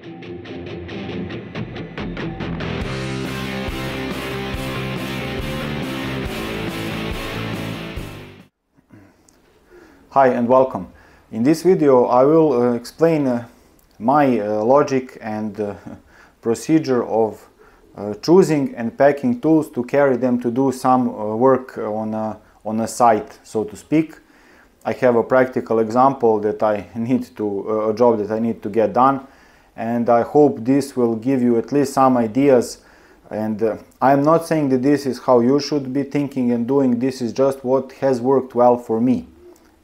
Hi and welcome. In this video I will explain my logic and procedure of choosing and packing tools to carry them to do some work on a site, so to speak. I have a practical example that I need to, a job that I need to get done, and I hope this will give you at least some ideas. And I'm not saying that this is how you should be thinking and doing. This is just what has worked well for me.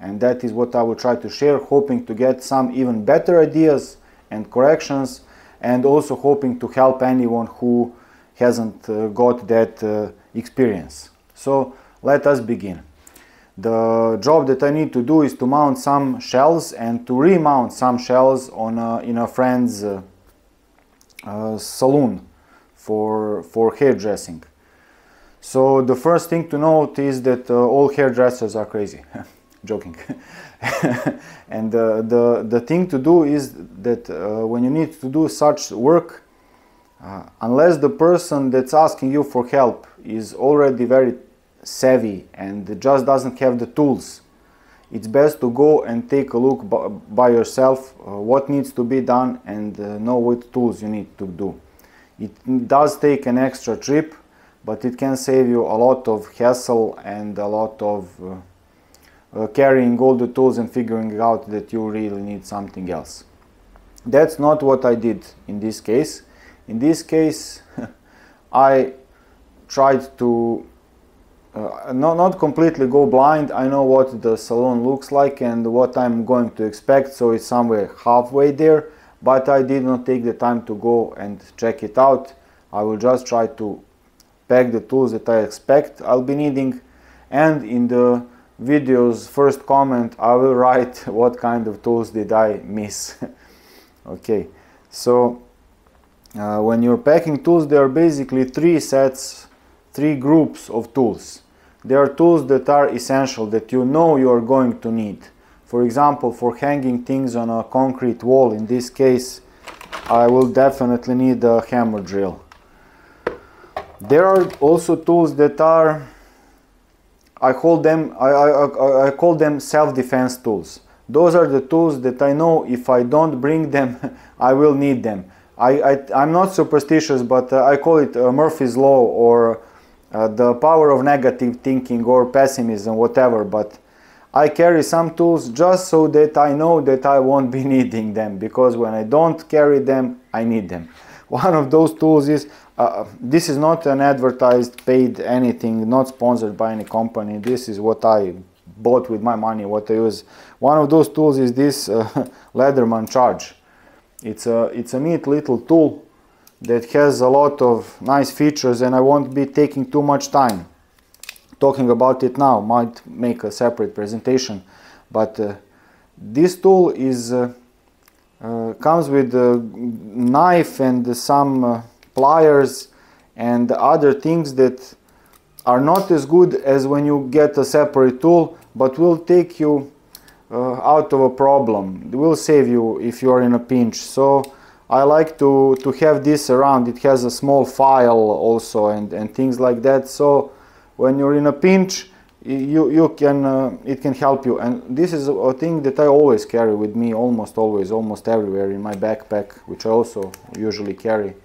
And that is what I will try to share, hoping to get some even better ideas and corrections, and also hoping to help anyone who hasn't got that experience. So let us begin. The job that I need to do is to mount some shelves and to remount some shelves on in a friend's saloon for hairdressing. So the first thing to note is that all hairdressers are crazy. Joking. And the thing to do is that when you need to do such work, unless the person that's asking you for help is already very savvy and just doesn't have the tools, it's best to go and take a look by yourself what needs to be done and know what tools you need to do. It does take an extra trip, but it can save you a lot of hassle and a lot of carrying all the tools and figuring out that you really need something else. That's not what I did in this case. In this case I tried to not completely go blind. I know what the salon looks like and what I'm going to expect, so it's somewhere halfway there, but I did not take the time to go and check it out. I will just try to pack the tools that I expect I'll be needing, and in the video's first comment I will write what kind of tools did I miss. Okay, so when you're packing tools, there are basically three groups of tools. There are tools that are essential, that you know you're going to need. For example, for hanging things on a concrete wall, in this case I will definitely need a hammer drill. There are also tools that are, I call them self-defense tools. Those are the tools that I know if I don't bring them, I will need them. I'm not superstitious, but I call it Murphy's Law, or the power of negative thinking, or pessimism, whatever. But I carry some tools just so that I know that I won't be needing them, because when I don't carry them, I need them. One of those tools is, this is not an advertised, paid anything, not sponsored by any company. This is what I bought with my money, what I use. One of those tools is this Leatherman Charge. It's a neat little tool that has a lot of nice features, and I won't be taking too much time talking about it now. Might make a separate presentation, but this tool is comes with a knife and some pliers and other things that are not as good as when you get a separate tool, but will take you out of a problem. It will save you if you are in a pinch. So I like to have this around. It has a small file also and things like that, so when you're in a pinch it can help you. And this is a thing that I always carry with me, almost always, almost everywhere, in my backpack, which I also usually carry.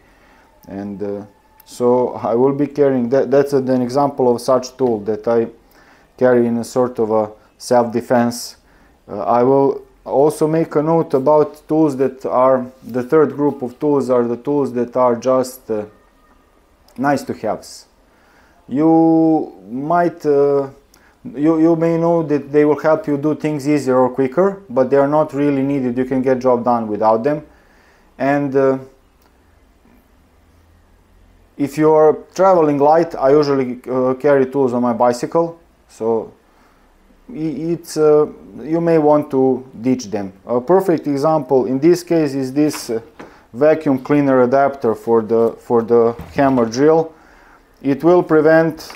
And so I will be carrying that. That's an example of such tool that I carry in a sort of a self-defense. I will also make a note about tools that are, the third group of tools are the tools that are just nice to haves. You might you may know that they will help you do things easier or quicker, but they are not really needed. You can get job done without them. And if you are traveling light, I usually carry tools on my bicycle, so it's you may want to ditch them. A perfect example in this case is this vacuum cleaner adapter for the hammer drill. It will prevent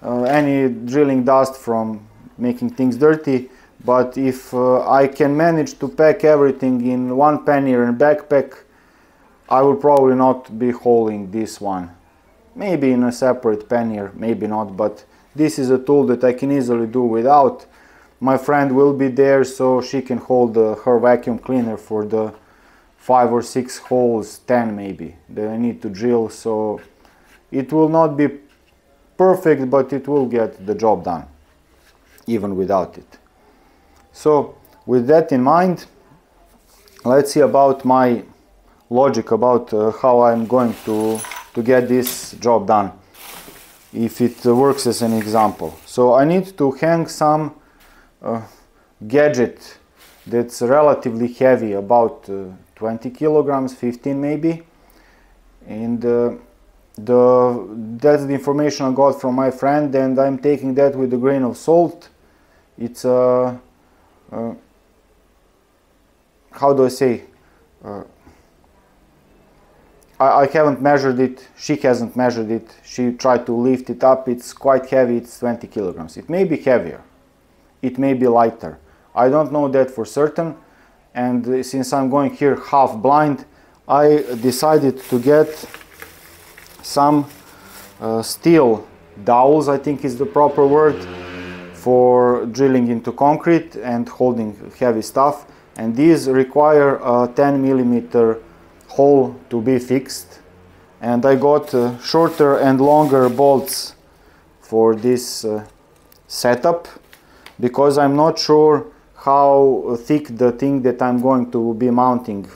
any drilling dust from making things dirty, but if I can manage to pack everything in one pannier and backpack, I will probably not be hauling this one. Maybe in a separate pannier, maybe not, but this is a tool that I can easily do without. My friend will be there, so she can hold her vacuum cleaner for the 5 or 6 holes, 10 maybe, that I need to drill. So it will not be perfect, but it will get the job done, even without it. So with that in mind, let's see about my logic about how I'm going to get this job done, if it works as an example. So I need to hang some gadget that's relatively heavy, about 20 kilograms, 15 maybe, and that's the information I got from my friend, and I'm taking that with a grain of salt. It's how do I say, I haven't measured it, she hasn't measured it, she tried to lift it up. It's quite heavy, it's 20 kilograms. It may be heavier, it may be lighter, I don't know that for certain. And since I'm going here half blind, I decided to get some steel dowels, I think is the proper word, for drilling into concrete and holding heavy stuff. And these require a 10 millimeter hole to be fixed. And I got shorter and longer bolts for this setup, because I'm not sure how thick the thing that I'm going to be mounting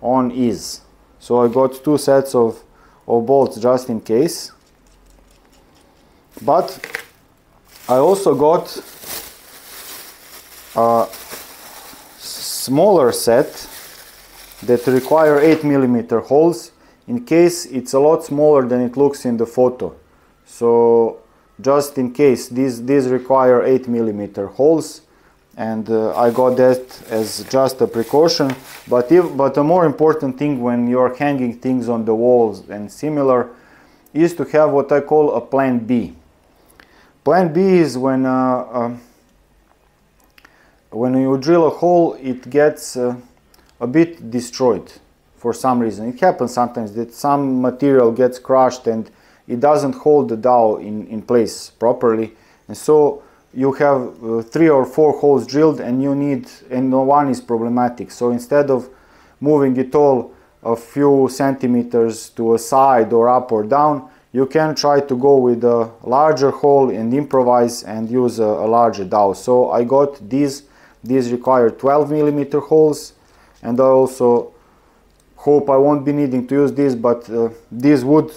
on is. So I got 2 sets of bolts just in case. But I also got a smaller set that require 8 millimeter holes, in case it's a lot smaller than it looks in the photo. So just in case, these require 8 millimeter holes, and I got that as just a precaution. But a more important thing when you're hanging things on the walls and similar is to have what I call a plan B. Plan B is when you drill a hole, it gets a bit destroyed for some reason. It happens sometimes that some material gets crushed and it doesn't hold the dowel in place properly, and so you have 3 or 4 holes drilled, and no one is problematic. So instead of moving it all a few centimeters to a side or up or down, you can try to go with a larger hole and improvise and use a larger dowel. So I got these require 12 millimeter holes, and I also hope I won't be needing to use this, but this would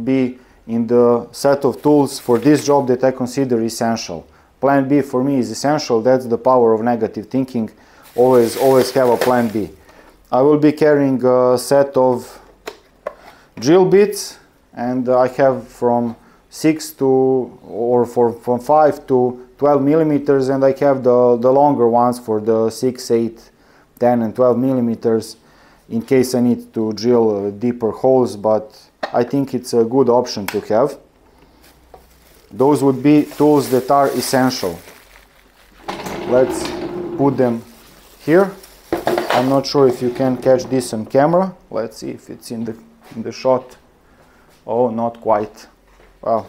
be in the set of tools for this job that I consider essential. Plan B for me is essential. That's the power of negative thinking. Always have a plan B. I will be carrying a set of drill bits, and I have from 5 to 12 millimeters, and I have the longer ones for the 6, 8, 10 and 12 millimeters in case I need to drill deeper holes, but I think it's a good option to have. Those would be tools that are essential. Let's put them here. I'm not sure if you can catch this on camera. Let's see if it's in the shot. Oh, not quite. Well,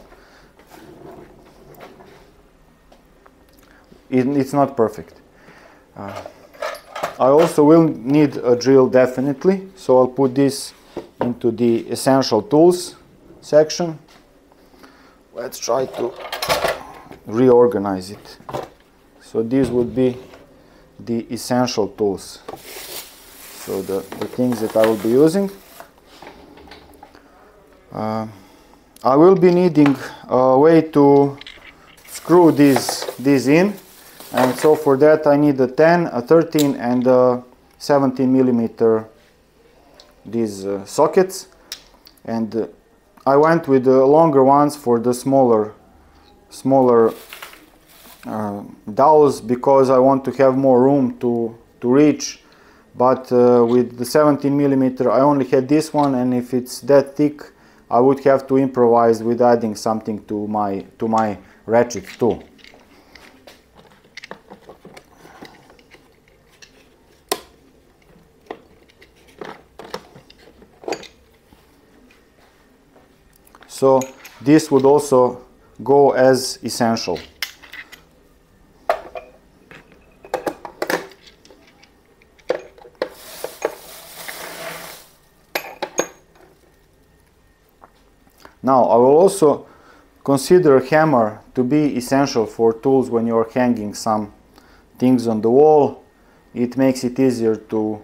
it's not perfect. I also will need a drill definitely, so I'll put this into the essential tools section. Let's try to reorganize it. So these would be the essential tools, so the things that I will be using. I will be needing a way to screw these in, and so for that I need a 10, a 13 and a 17 millimeter these sockets, and I went with the longer ones for the smaller dowels, because I want to have more room to reach. But with the 17 millimeter I only had this one, and if it's that thick I would have to improvise with adding something to my ratchet tool. So this would also go as essential. Now I will also consider a hammer to be essential for tools when you are hanging some things on the wall. It makes it easier to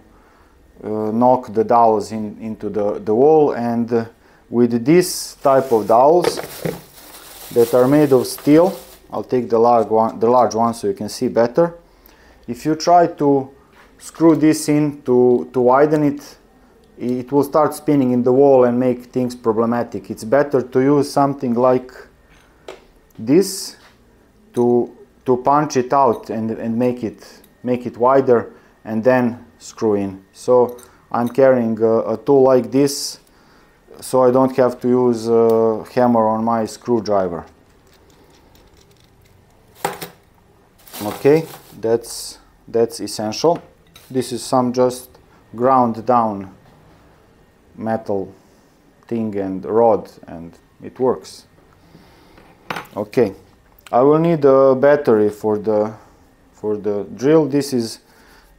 knock the dowels into the wall, and with this type of dowels that are made of steel, I'll take the large one so you can see better. If you try to screw this in to widen it, it will start spinning in the wall and make things problematic. It's better to use something like this to punch it out and make it wider, and then screw in. So I'm carrying a tool like this, so I don't have to use a hammer on my screwdriver. Okay, that's essential. This is some just ground down metal thing and rod, and it works. Okay, I will need a battery for the drill. This is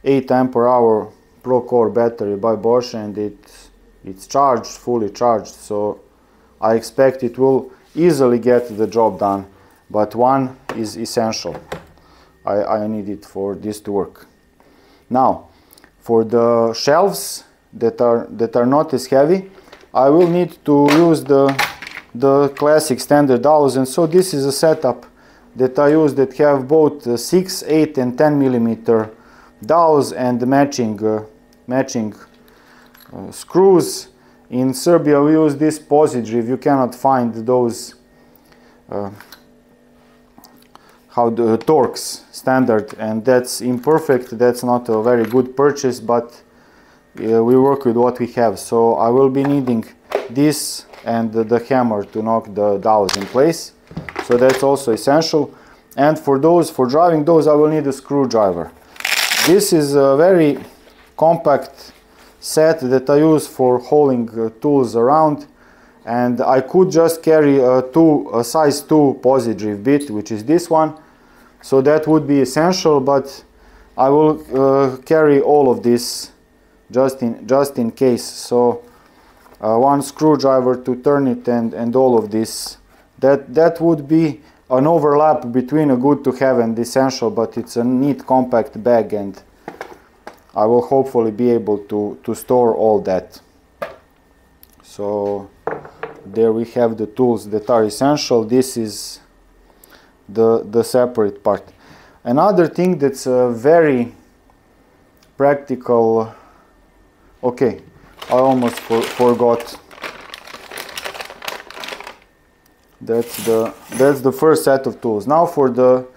8 ampere hour Pro-Core battery by Bosch, and it's charged, fully charged, so I expect it will easily get the job done, but one is essential. I need it for this to work. Now, for the shelves that are not as heavy, I will need to use the classic standard dowels, and so this is a setup that I use that have both 6, 8 and 10 millimeter dowels and matching screws. In Serbia we use this Pozidriv. You cannot find those Torx standard, and that's imperfect. That's not a very good purchase, but we work with what we have. So I will be needing this and the hammer to knock the dowels in place, so that's also essential. And for driving those, I will need a screwdriver. This is a very compact set that I use for hauling tools around, and I could just carry a size 2 Pozidriv bit, which is this one, so that would be essential, but I will carry all of this just in case. So one screwdriver to turn it, and all of this. That would be an overlap between a good to have and essential, but it's a neat compact bag, and I will hopefully be able to store all that. So there we have the tools that are essential. This is the separate part. Another thing that's very practical. Okay, I almost forgot. That's the first set of tools. Now for the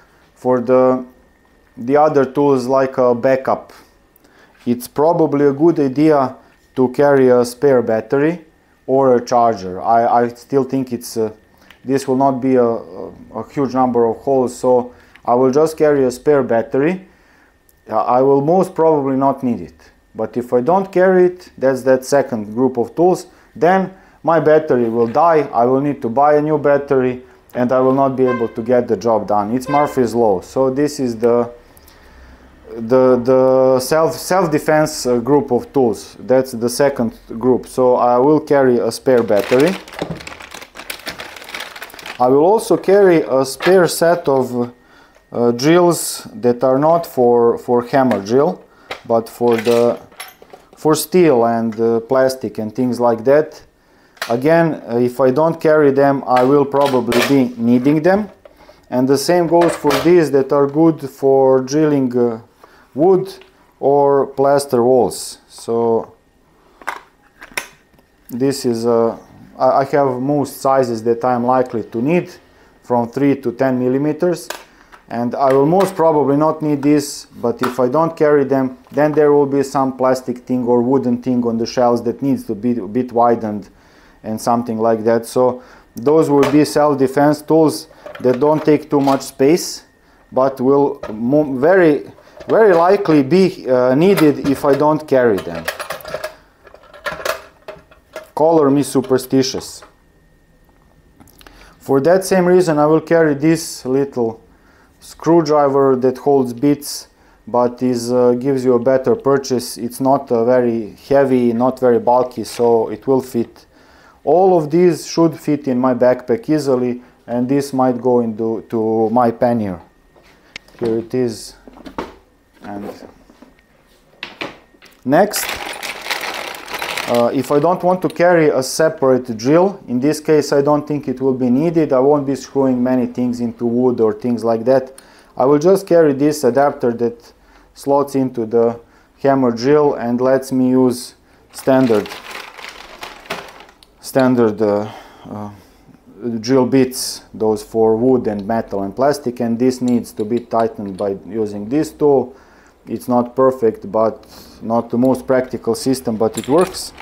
other tools, like a backup, it's probably a good idea to carry a spare battery or a charger. I still think this will not be a huge number of holes, so I will just carry a spare battery. I will most probably not need it, but if I don't carry it, that's that second group of tools, then my battery will die. I will need to buy a new battery, and I will not be able to get the job done. It's Murphy's Law. So this is the self-defense group of tools. That's the second group. So I will carry a spare battery. I will also carry a spare set of drills that are not for hammer drill, but for steel and plastic and things like that. Again, if I don't carry them, I will probably be needing them. And the same goes for these that are good for drilling wood or plaster walls. So this is I have most sizes that I'm likely to need, from 3 to 10 millimeters, and I will most probably not need this, but if I don't carry them, then there will be some plastic thing or wooden thing on the shelves that needs to be a bit widened and something like that. So those will be self-defense tools that don't take too much space, but will very likely be needed if I don't carry them. Color me superstitious. For that same reason I will carry this little screwdriver that holds bits, but gives you a better purchase. It's not very heavy, not very bulky, so it will fit. All of these should fit in my backpack easily, and this might go into my pannier. Here it is. And next, if I don't want to carry a separate drill, in this case I don't think it will be needed. I won't be screwing many things into wood or things like that. I will just carry this adapter that slots into the hammer drill and lets me use standard drill bits, those for wood and metal and plastic, and this needs to be tightened by using this tool. It's not perfect, but not the most practical system, but it works.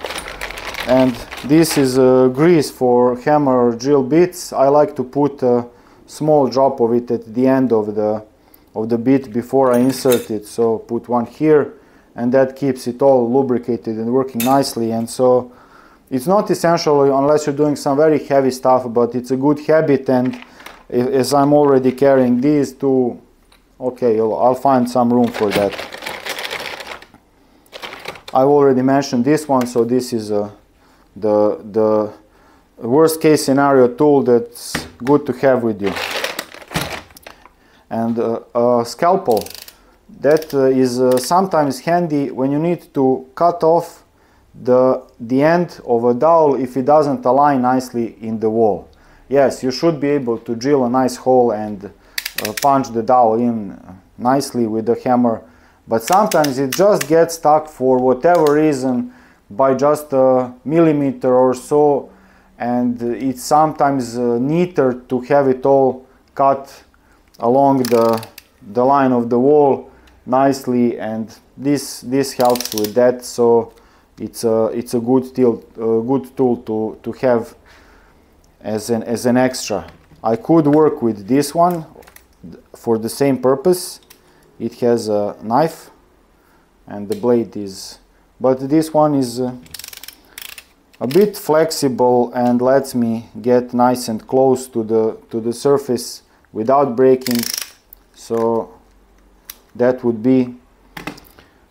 And this is grease for hammer drill bits. I like to put a small drop of it at the end of the bit before I insert it, so put one here, and that keeps it all lubricated and working nicely. And so it's not essential unless you're doing some very heavy stuff, but it's a good habit. And as I'm already carrying these two, okay, I'll find some room for that. I've already mentioned this one, so this is the worst case scenario tool that's good to have with you. And a scalpel, that is sometimes handy when you need to cut off the end of a dowel if it doesn't align nicely in the wall. Yes, you should be able to drill a nice hole and punch the dowel in nicely with the hammer, but sometimes it just gets stuck for whatever reason by just a millimeter or so, and it's sometimes neater to have it all cut along the line of the wall nicely, and this helps with that. So it's a good tool to have as an extra. I could work with this one for the same purpose. It has a knife and the blade is, but this one is a bit flexible and lets me get nice and close to the surface without breaking. So that would be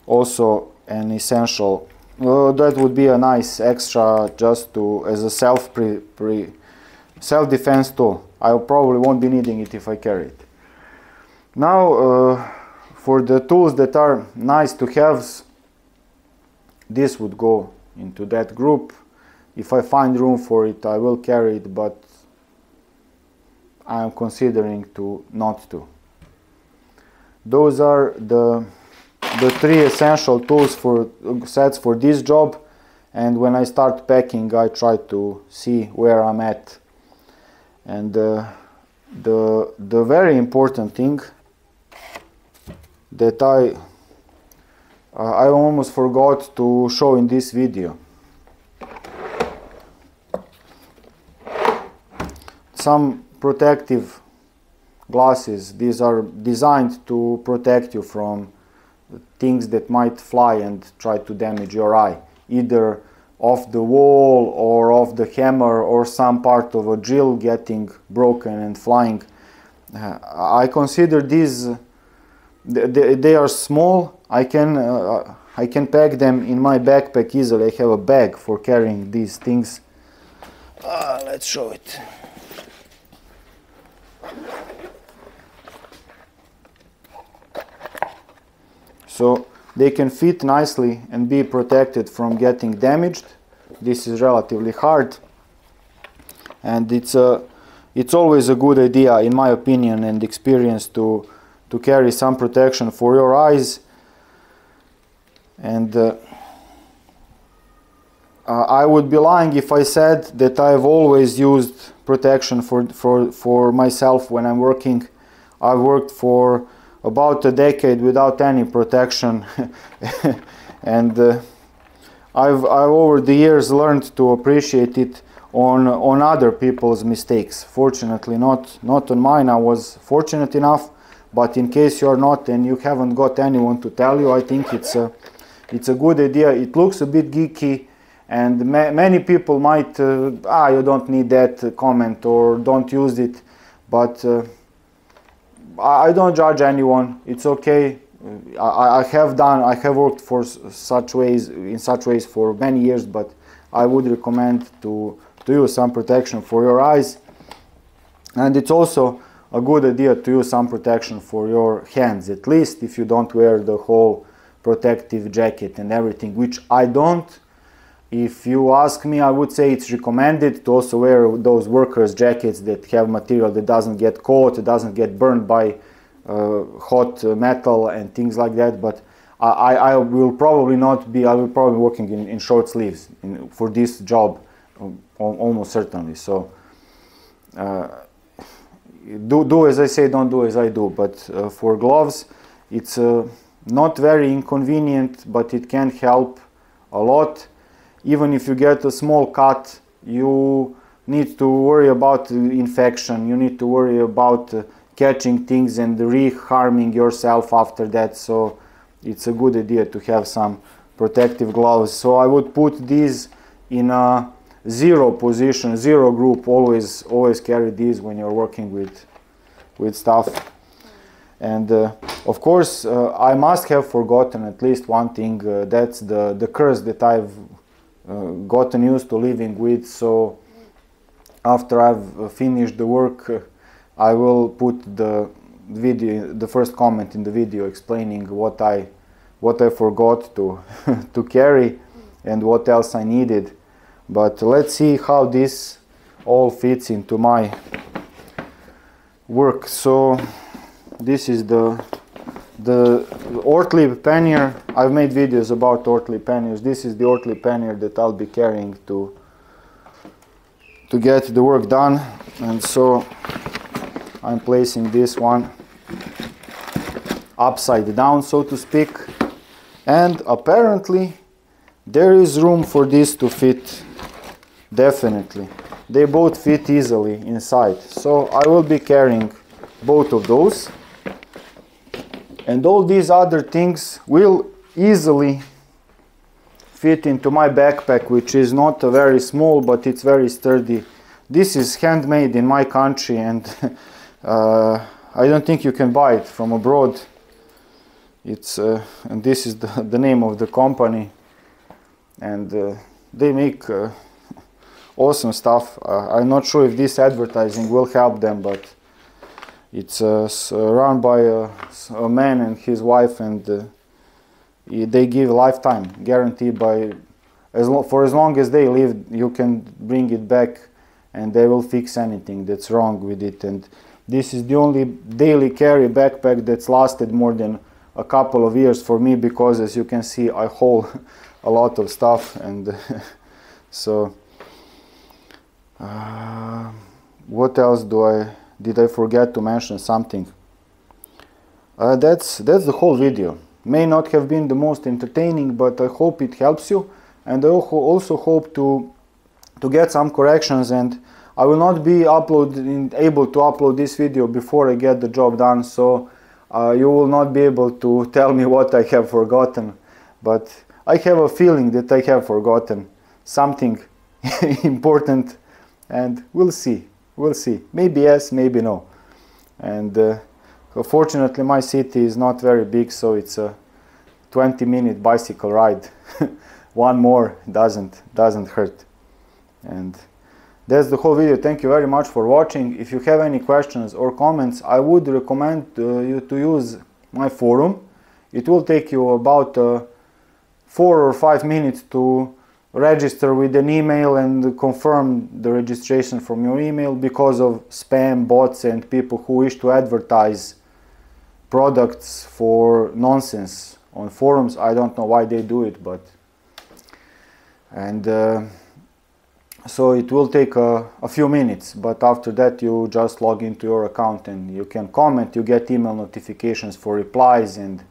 also an essential. That would be a nice extra just as a self-defense tool. I probably won't be needing it if I carry it. Now for the tools that are nice to have, this would go into that group. If I find room for it, I will carry it, but I am considering not to. Those are the three essential tools sets for this job, and when I start packing I try to see where I'm at. And the very important thing that I almost forgot to show in this video. Some protective glasses. These are designed to protect you from things that might fly and try to damage your eye, either off the wall or off the hammer or some part of a drill getting broken and flying. I consider these, they are small. I can pack them in my backpack easily. I have a bag for carrying these things. Let's show it. So they can fit nicely and be protected from getting damaged. This is relatively hard, and it's always a good idea, in my opinion and experience, to carry some protection for your eyes. And I would be lying if I said that I've always used protection for myself when I'm working. I've worked for about a decade without any protection and I've over the years learned to appreciate it on other people's mistakes. Fortunately not on mine. I was fortunate enough, but in case you're not and you haven't got anyone to tell you, I think it's a good idea. It looks a bit geeky And many people might, you don't need that comment or don't use it, but I don't judge anyone. It's okay. I have worked for in such ways for many years, but I would recommend to use some protection for your eyes. And it's also a good idea to use some protection for your hands, at least if you don't wear the whole protective jacket and everything, which I don't. If you ask me, I would say it's recommended to also wear those workers' jackets that have material that doesn't get caught, doesn't get burned by hot metal and things like that. But I will probably not be. I will probably be working in short sleeves for this job, almost certainly. So do as I say, don't do as I do. But for gloves, it's not very inconvenient, but it can help a lot. Even if you get a small cut, you need to worry about infection, you need to worry about catching things and re-harming yourself after that. So it's a good idea to have some protective gloves. So I would put these in a 0 position, 0 group. Always carry these when you're working with stuff. And of course, I must have forgotten at least one thing. That's the curse that I've gotten used to living with. So after I've finished the work, I will put the first comment in the video explaining what I forgot to to carry and what else I needed. But let's see how this all fits into my work. So this is the Ortlieb pannier. I've made videos about Ortlieb panniers. This is the Ortlieb pannier that I'll be carrying to get the work done. And so I'm placing this one upside down, so to speak. And apparently there is room for this to fit. Definitely. They both fit easily inside. So I will be carrying both of those. And all these other things will easily fit into my backpack, which is not very small, but it's very sturdy. This is handmade in my country, and I don't think you can buy it from abroad. It's and this is the name of the company, and they make awesome stuff. I'm not sure if this advertising will help them, but it's run by a man and his wife, and they give lifetime guarantee. For as long as they live, you can bring it back and they will fix anything that's wrong with it. And this is the only daily carry backpack that's lasted more than a couple of years for me, because as you can see, I haul a lot of stuff. And so what else did I forget to mention something? That's the whole video. May not have been the most entertaining, but I hope it helps you, and I also hope to get some corrections. And I will not be able to upload this video before I get the job done, so you will not be able to tell me what I have forgotten. But I have a feeling that I have forgotten something important, and we'll see. We'll see. Maybe yes, maybe no. And fortunately, my city is not very big, so it's a 20-minute bicycle ride. One more doesn't hurt. And that's the whole video. Thank you very much for watching. If you have any questions or comments, I would recommend you to use my forum. It will take you about 4 or 5 minutes to register with an email and confirm the registration from your email, because of spam bots and people who wish to advertise products for nonsense on forums. I don't know why they do it, but so it will take a few minutes, but after that you just log into your account and you can comment. You get email notifications for replies and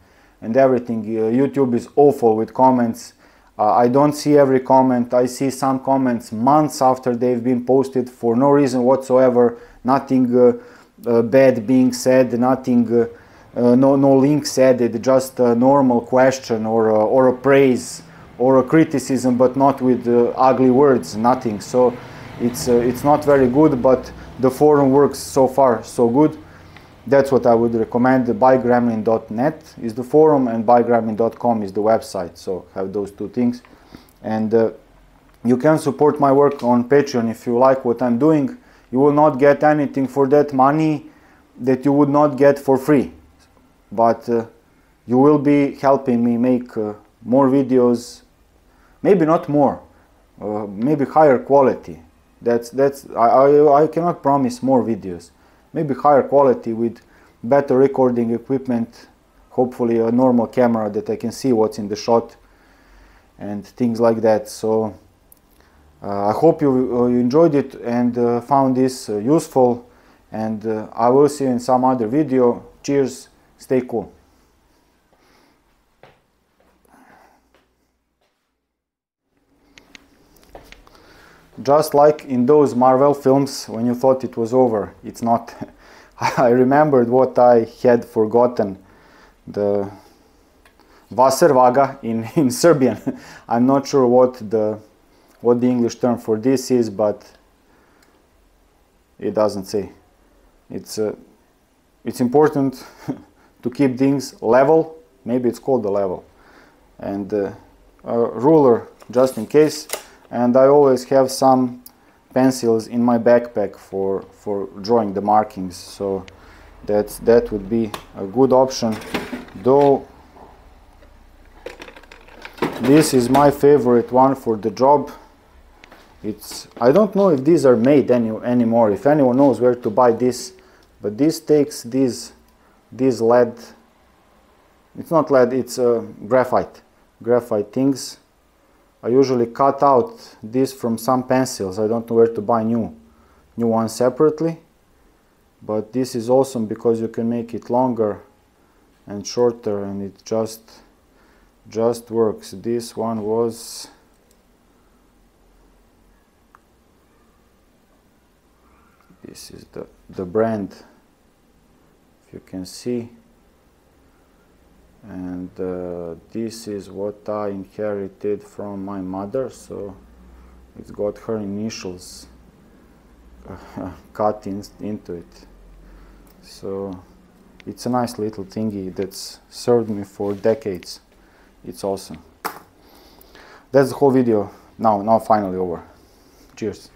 everything. YouTube is awful with comments. I don't see every comment. I see some comments months after they've been posted for no reason whatsoever. Nothing bad being said, nothing, no link said. It's just a normal question or a praise or a criticism, but not with ugly words, nothing. So it's not very good, but the forum works so far so good. That's what I would recommend. BikeGremlin.net is the forum and BikeGremlin.com is the website. So have those two things. And you can support my work on Patreon if you like what I'm doing. You will not get anything for that money that you would not get for free. But you will be helping me make more videos, maybe not more, maybe higher quality. I cannot promise more videos. Maybe higher quality with better recording equipment, hopefully a normal camera that I can see what's in the shot and things like that. So I hope you enjoyed it and found this useful, and I will see you in some other video. Cheers, stay cool. Just like in those Marvel films, when you thought it was over, it's not. I remembered what I had forgotten. The Wasserwaga in Serbian. I'm not sure what the English term for this is, but it doesn't say. It's important to keep things level. Maybe it's called a level. And a ruler just in case. And I always have some pencils in my backpack for drawing the markings, so that would be a good option. Though this is my favorite one for the job. I don't know if these are made anymore, if anyone knows where to buy this, but this takes these lead, it's not lead, it's graphite things. I usually cut out this from some pencils. I don't know where to buy new ones separately, but this is awesome because you can make it longer and shorter, and it just works. This one was this is the brand, if you can see. And this is what I inherited from my mother, so it's got her initials cut into it. So it's a nice little thingy that's served me for decades. It's awesome. That's the whole video. Now finally over. Cheers.